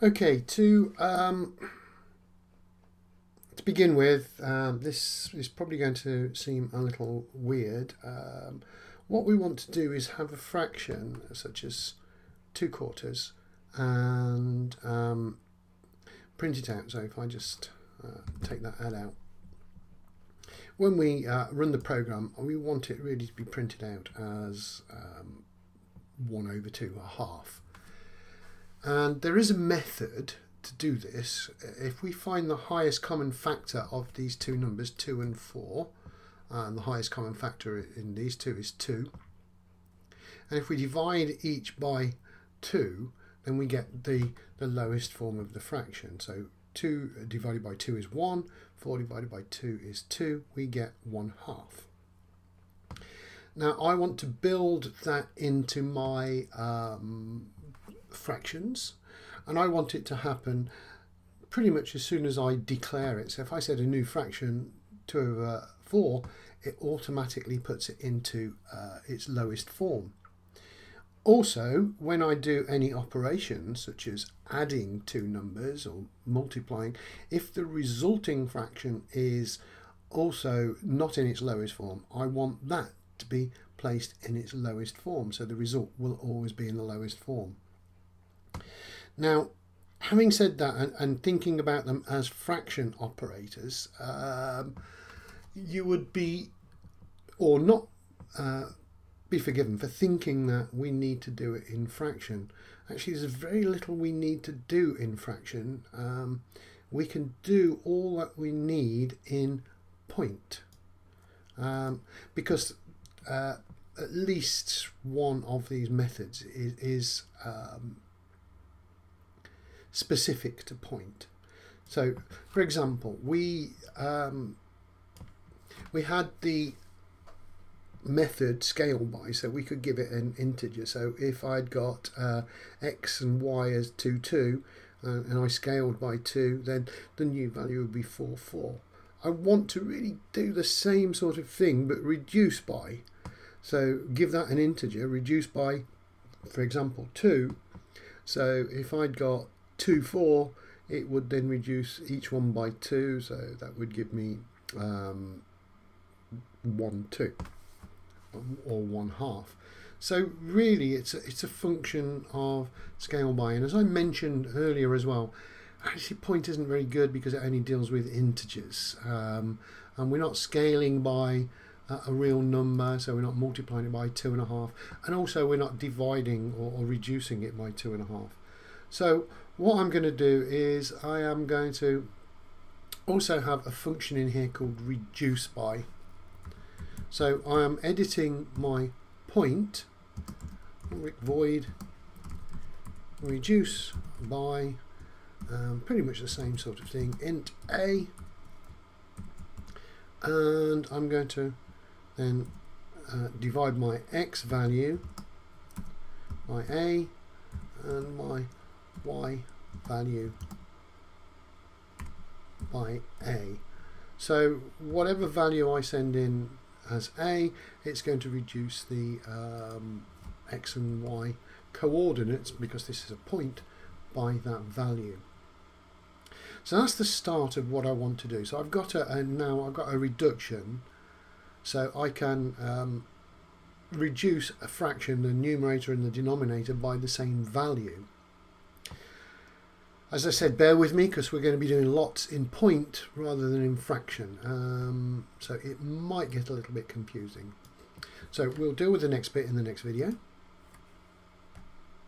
Okay, to begin with, this is probably going to seem a little weird. What we want to do is have a fraction such as 2/4 and print it out. So if I just take that out, when we run the program, we want it really to be printed out as 1/2, a half. And there is a method to do this. If we find the highest common factor of these two numbers, 2 and 4, and the highest common factor in these two is 2, and if we divide each by 2, then we get the lowest form of the fraction. So 2 divided by 2 is 1, 4 divided by 2 is 2, we get 1/2. Now I want to build that into my fractions, and I want it to happen pretty much as soon as I declare it. So if I said a new fraction 2/4, it automatically puts it into its lowest form. Also, when I do any operations such as adding two numbers or multiplying, if the resulting fraction is also not in its lowest form, I want that to be placed in its lowest form, so the result will always be in the lowest form. Now, having said that, and thinking about them as fraction operators, you would be, or not be forgiven for thinking that we need to do it in fraction. Actually, there's very little we need to do in fraction. We can do all that we need in point, because at least one of these methods is specific to point. So, for example, we had the method scale by, so we could give it an integer. So if I'd got x and y as 2, 2, and I scaled by 2, then the new value would be 4, 4. I want to really do the same sort of thing but reduce by. So give that an integer, reduce by, for example, 2. So if I'd got 2, 4, it would then reduce each one by 2, so that would give me 1, 2, or 1/2. So really it's a function of scale by, and as I mentioned earlier as well, actually point isn't very good because it only deals with integers, and we're not scaling by a real number, so we're not multiplying it by 2.5, and also we're not dividing or reducing it by 2.5. So what I'm going to do is I am going to also have a function in here called reduce by. So I am editing my point, void reduce by, pretty much the same sort of thing, int a, and I'm going to then divide my x value by a and my y value by a. So whatever value I send in as a, it's going to reduce the x and y coordinates, because this is a point, by that value. So that's the start of what I want to do. So I've got now I've got a reduction, so I can reduce a fraction, the numerator and the denominator, by the same value. As I said, bear with me because we're going to be doing lots in point rather than in fraction, so it might get a little bit confusing. So we'll deal with the next bit in the next video.